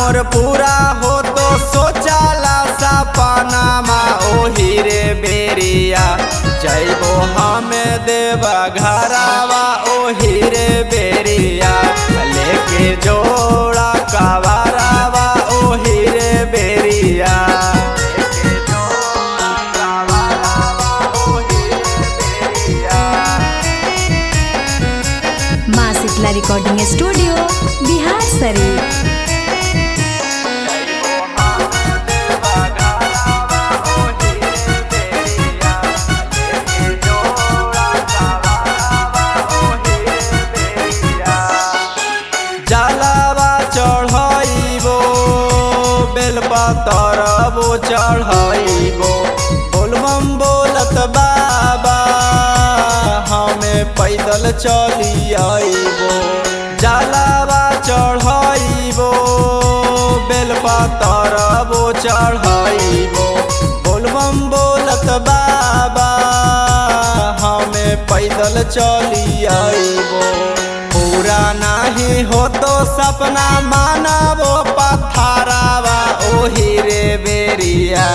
मोर पूरा हो तो सोचाला सपनामा ओही रे बेरिया जैबो हमें देवा घरावा ओही रे बेरिया लेके जोड़ा कवारावा ओही रे बेरिया माँ शीतला रिकॉर्डिंग स्टूडियो बिहार शरीफ। जलावा चढ़ाइबो बेलपतरबो चढ़ाइबो बोलबम बोलत बाबा हमें पैदल चली आइबो जलावा चढ़ाइबो बेलपतरबो चढ़ाइबो बोलबम बोलत बाबा हमें पैदल चली आइबो पूरा नहीं हो तो सपना मानबो पथरावा ओही रे बेरिया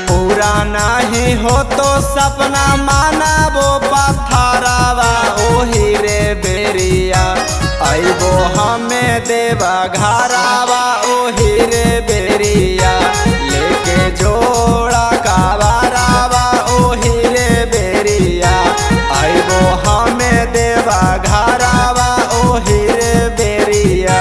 पूरा नहीं हो तो सपना मानबो पथरावा ओही रे बेरिया आइबो हमें देवा घरावा ओही रे बेरिया लेके जोड़ा कवारावा ओही रे बेरिया आइबो हमें देवा घरावा ओही रे बेरिया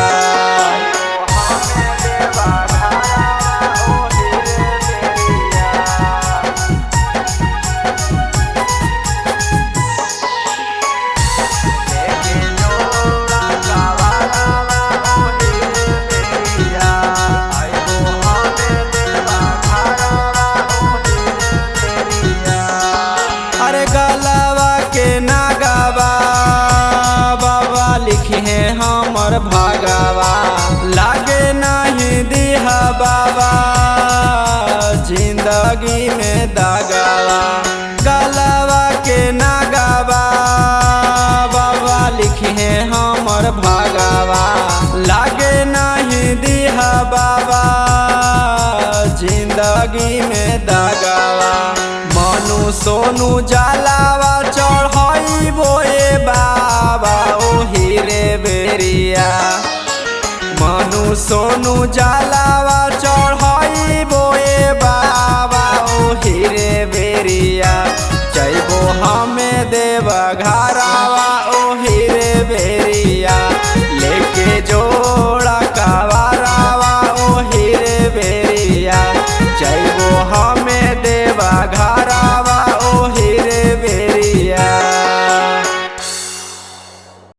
अरे गलवा के नागवा बाबा लिखे हैं हमर भागवा लागे नहीं दिहा बाबा जिंदगी में दागवा गलवा के नागवा बाबा लिखे हैं हमर भागवा लागे नहीं दिहा बाबा जिंदगी में दागवा मनु सोनू जलावा चढ़ाइबो ए बाबा ओही रे बेरिया मनु सोनू जलावा